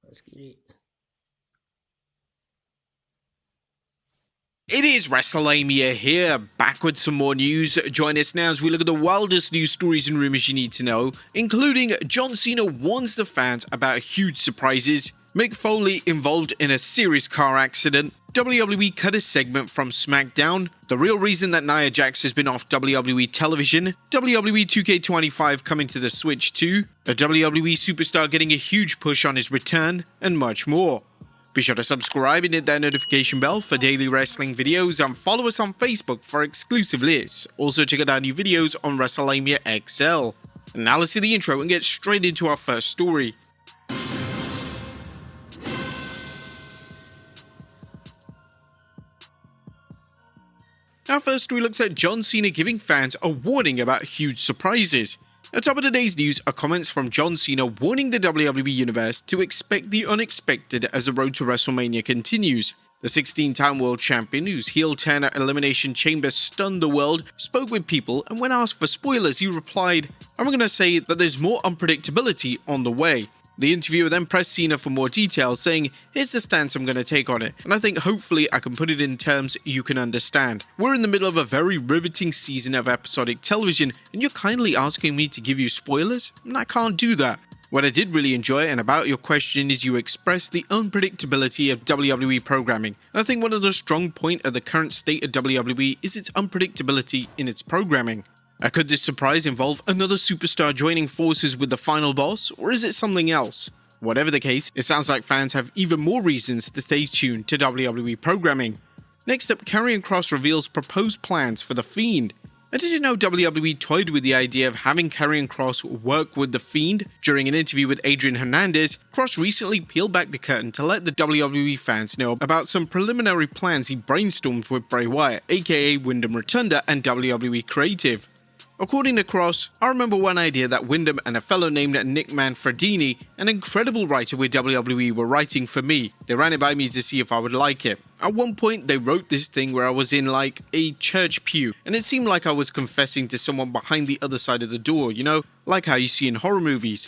Let's get it. It is WrestleMania here, back with some more news. Join us now as we look at the wildest news stories and rumors you need to know, including John Cena warns the fans about huge surprises, Mick Foley involved in a serious car accident, WWE cut a segment from SmackDown, the real reason that NIA JAX has been off WWE television, WWE 2K25 coming to the Switch 2, a WWE superstar getting a huge push on his return, and much more. Be sure to subscribe and hit that notification bell for daily wrestling videos and follow us on Facebook for exclusive lists. Also check out our new videos on WrestleMania XL. And now let's see the intro and get straight into our first story. Our first story looks at John Cena giving fans a warning about huge surprises. At top of today's news are comments from John Cena warning the WWE Universe to expect the unexpected as the road to WrestleMania continues. The 16-time world champion, whose heel-turn at Elimination Chamber stunned the world, spoke with people, and when asked for spoilers, he replied, "I'm going to say that there's more unpredictability on the way." The interviewer then pressed Cena for more details, saying, "Here's the stance I'm going to take on it, and I think hopefully I can put it in terms you can understand. We're in the middle of a very riveting season of episodic television, and you're kindly asking me to give you spoilers? And I can't do that. What I did really enjoy and about your question is you expressed the unpredictability of WWE programming. And I think one of the strong points of the current state of WWE is its unpredictability in its programming. Could this surprise involve another superstar joining forces with the final boss, or is it something else? Whatever the case, it sounds like fans have even more reasons to stay tuned to WWE programming." Next up, Karrion Kross reveals proposed plans for The Fiend. And did you know WWE toyed with the idea of having Karrion Kross work with The Fiend? During an interview with Adrian Hernandez, Kross recently peeled back the curtain to let the WWE fans know about some preliminary plans he brainstormed with Bray Wyatt, aka Wyndham Rotunda, and WWE Creative. According to Kross, "I remember one idea that Wyndham and a fellow named Nick Manfredini, an incredible writer with WWE, were writing for me. They ran it by me to see if I would like it. At one point, they wrote this thing where I was in like a church pew, and it seemed like I was confessing to someone behind the other side of the door, you know, like how you see in horror movies."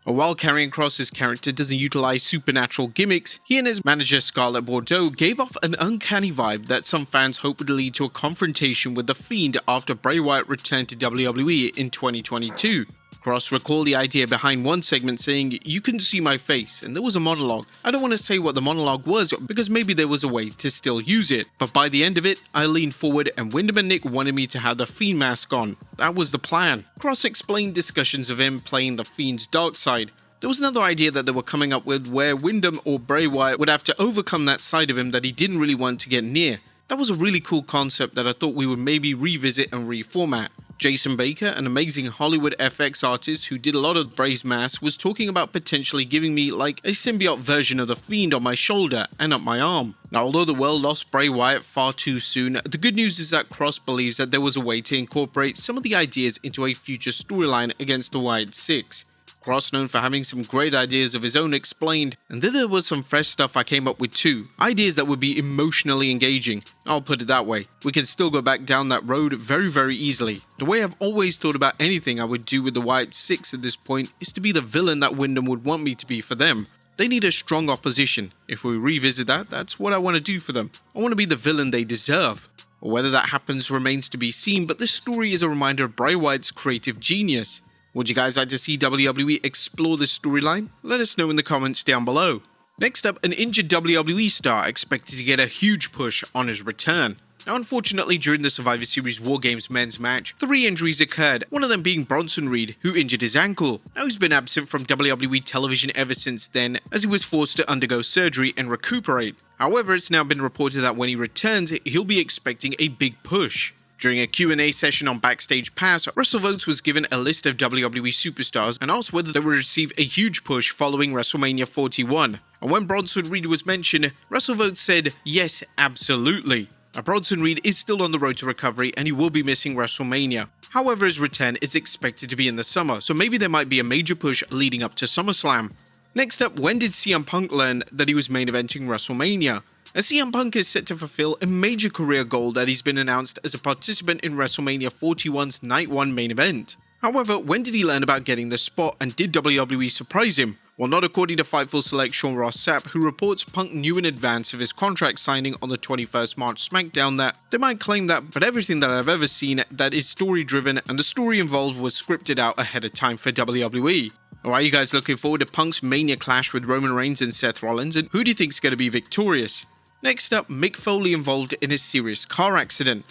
While Karrion Kross's character doesn't utilize supernatural gimmicks, he and his manager Scarlett Bordeaux gave off an uncanny vibe that some fans hope would lead to a confrontation with The Fiend after Bray Wyatt returned to WWE in 2022. Kross recalled the idea behind one segment saying, "You couldn't see my face, and there was a monologue. I don't want to say what the monologue was because maybe there was a way to still use it. But by the end of it, I leaned forward and Wyndham and Nick wanted me to have the Fiend mask on. That was the plan." Kross explained discussions of him playing the Fiend's dark side. There was another idea that they were coming up with where Wyndham or Bray Wyatt would have to overcome that side of him that he didn't really want to get near. That was a really cool concept that I thought we would maybe revisit and reformat. Jason Baker, an amazing Hollywood FX artist who did a lot of Bray's masks, was talking about potentially giving me like a symbiote version of the Fiend on my shoulder and up my arm. Now, although the world lost Bray Wyatt far too soon, the good news is that Kross believes that there was a way to incorporate some of the ideas into a future storyline against the Wyatt Six. Kross, known for having some great ideas of his own, explained, "And then there was some fresh stuff I came up with too. Ideas that would be emotionally engaging. I'll put it that way. We can still go back down that road very easily. The way I've always thought about anything I would do with the Wyatt Six at this point is to be the villain that Wyndham would want me to be for them. They need a strong opposition. If we revisit that, that's what I want to do for them. I want to be the villain they deserve." Whether that happens remains to be seen, but this story is a reminder of Bray Wyatt's creative genius. Would you guys like to see WWE explore this storyline? Let us know in the comments down below. Next up, an injured WWE star expected to get a huge push on his return. Now, unfortunately, during the Survivor Series War Games men's match, 3 injuries occurred, one of them being Bronson Reed, who injured his ankle. Now, he's been absent from WWE television ever since then, as he was forced to undergo surgery and recuperate. However, it's now been reported that when he returns, he'll be expecting a big push. During a Q&A session on Backstage Pass, WrestleVotes was given a list of WWE superstars and asked whether they would receive a huge push following WrestleMania 41. And when Bronson Reed was mentioned, WrestleVotes said, "Yes, absolutely." Now, Bronson Reed is still on the road to recovery and he will be missing WrestleMania. However, his return is expected to be in the summer, so maybe there might be a major push leading up to SummerSlam. Next up, when did CM Punk learn that he was main eventing WrestleMania? As CM Punk is set to fulfill a major career goal that he's been announced as a participant in WrestleMania 41's Night 1 main event. However, when did he learn about getting the spot and did WWE surprise him? Well, not according to Fightful Select Sean Ross Sapp, who reports Punk knew in advance of his contract signing on the 21st March SmackDown that they might claim that, but everything that I've ever seen that is story-driven and the story involved was scripted out ahead of time for WWE. Or are you guys looking forward to Punk's Mania clash with Roman Reigns and Seth Rollins, and who do you think is going to be victorious? Next up, Mick Foley involved in a serious car accident.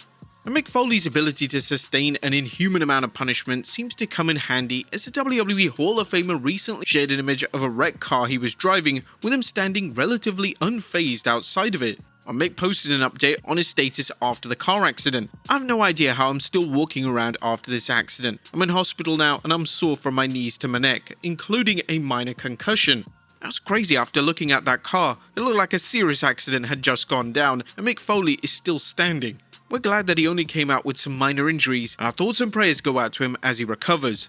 And Mick Foley's ability to sustain an inhuman amount of punishment seems to come in handy, as the WWE Hall of Famer recently shared an image of a wrecked car he was driving, with him standing relatively unfazed outside of it. And Mick posted an update on his status after the car accident. I have no idea how I'm still walking around after this accident. I'm in hospital now and I'm sore from my knees to my neck, including a minor concussion. That's crazy. After looking at that car, it looked like a serious accident had just gone down, and Mick Foley is still standing. We're glad that he only came out with some minor injuries, and our thoughts and prayers go out to him as he recovers.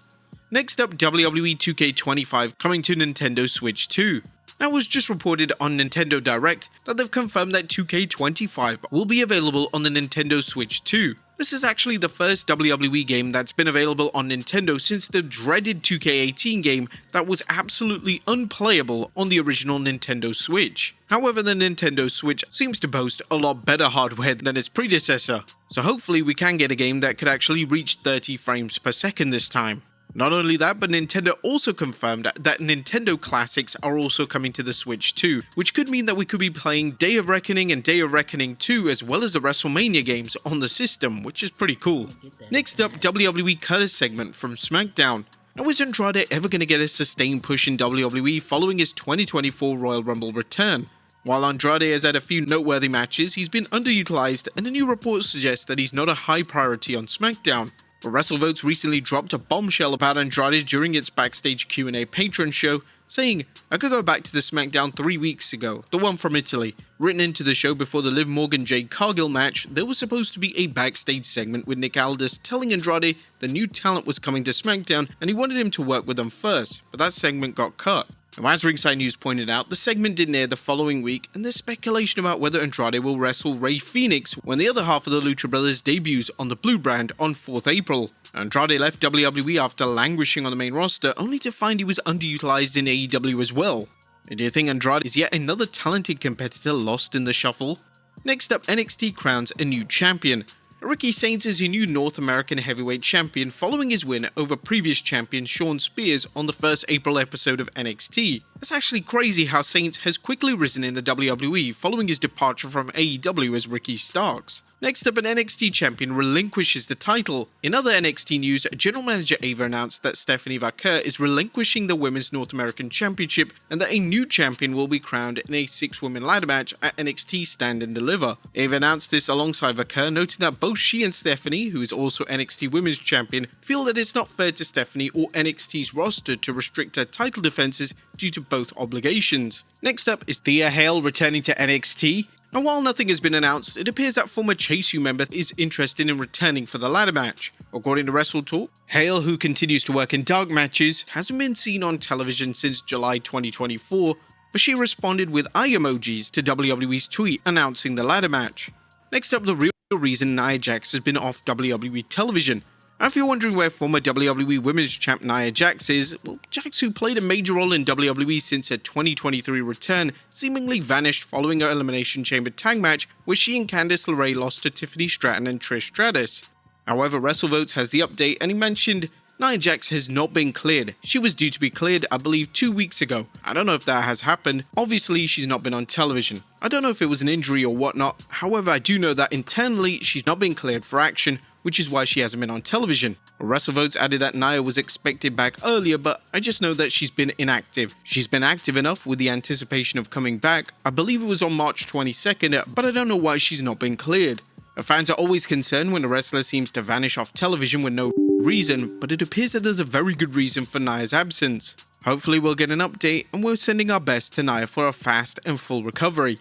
Next up, WWE 2K25 coming to Nintendo Switch 2. Now, it was just reported on Nintendo Direct that they've confirmed that 2K25 will be available on the Nintendo Switch 2. This is actually the first WWE game that's been available on Nintendo since the dreaded 2K18 game that was absolutely unplayable on the original Nintendo Switch. However, the Nintendo Switch seems to boast a lot better hardware than its predecessor, so hopefully we can get a game that could actually reach 30 frames per second this time. Not only that, but Nintendo also confirmed that Nintendo Classics are also coming to the Switch 2, which could mean that we could be playing Day of Reckoning and Day of Reckoning 2 as well as the WrestleMania games on the system, which is pretty cool. Next up, WWE Curtis segment from SmackDown. Now, is Andrade ever going to get a sustained push in WWE following his 2024 Royal Rumble return? While Andrade has had a few noteworthy matches, he's been underutilized, and a new report suggests that he's not a high priority on SmackDown. WrestleVotes recently dropped a bombshell about Andrade during its backstage Q&A patron show, saying, "I could go back to the SmackDown 3 weeks ago, the one from Italy. Written into the show before the Liv Morgan-Jade Cargill match, there was supposed to be a backstage segment with Nick Aldis telling Andrade the new talent was coming to SmackDown and he wanted him to work with them first, but that segment got cut." Now, as Ringside News pointed out, the segment didn't air the following week, and there's speculation about whether Andrade will wrestle Rey Fenix when the other half of the Lucha Brothers debuts on the Blue brand on 4th April. Andrade left WWE after languishing on the main roster, only to find he was underutilized in AEW as well. And do you think Andrade is yet another talented competitor lost in the shuffle? Next up, NXT crowns a new champion. Ricky Sainz is a new North American heavyweight champion following his win over previous champion Shawn Spears on the first April episode of NXT. It's actually crazy how Sainz has quickly risen in the WWE following his departure from AEW as Ricky Starks. Next up, an NXT champion relinquishes the title. In other NXT news, General Manager Ava announced that Stephanie Vaquer is relinquishing the Women's North American Championship and that a new champion will be crowned in a 6-woman ladder match at NXT Stand and Deliver. Ava announced this alongside Vaquer, noting that both she and Stephanie, who is also NXT Women's Champion, feel that it's not fair to Stephanie or NXT's roster to restrict her title defenses due to both obligations. Next up is Thea Hale returning to NXT. And while nothing has been announced, it appears that former Chase U member is interested in returning for the ladder match. According to WrestleTalk, Hale, who continues to work in dark matches, hasn't been seen on television since July 2024, but she responded with eye emojis to WWE's tweet announcing the ladder match. Next up, the real reason Nia JAX has been off WWE television. And if you're wondering where former WWE Women's Champ Nia JAX is, well, JAX, who played a major role in WWE since her 2023 return, seemingly vanished following her Elimination Chamber tag match where she and Candice LeRae lost to Tiffany Stratton and Trish Stratus. However, WrestleVotes has the update and he mentioned Nia JAX has not been cleared. She was due to be cleared, I believe, 2 weeks ago. I don't know if that has happened. Obviously, she's not been on television. I don't know if it was an injury or whatnot. However, I do know that internally, she's not been cleared for action, which is why she hasn't been on television. WrestleVotes added that Nia was expected back earlier, but I just know that she's been inactive. She's been active enough with the anticipation of coming back. I believe it was on March 22nd, but I don't know why she's not been cleared. Fans are always concerned when a wrestler seems to vanish off television with no reason, but it appears that there's a very good reason for Nia's absence. Hopefully we'll get an update, and we're sending our best to Nia for a fast and full recovery.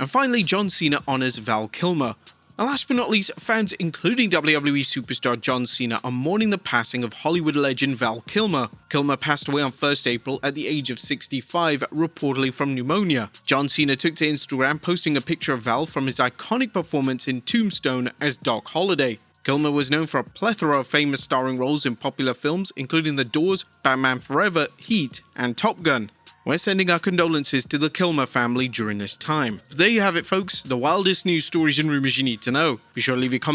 And finally, John Cena honors Val Kilmer. And last but not least, fans including WWE superstar John Cena are mourning the passing of Hollywood legend Val Kilmer. Kilmer passed away on 1st April at the age of 65, reportedly from pneumonia. John Cena took to Instagram posting a picture of Val from his iconic performance in Tombstone as Doc Holliday. Kilmer was known for a plethora of famous starring roles in popular films, including The Doors, Batman Forever, Heat, and Top Gun. We're sending our condolences to the Kilmer family during this time. So there you have it, folks, the wildest news stories and rumors you need to know. Be sure to leave your comments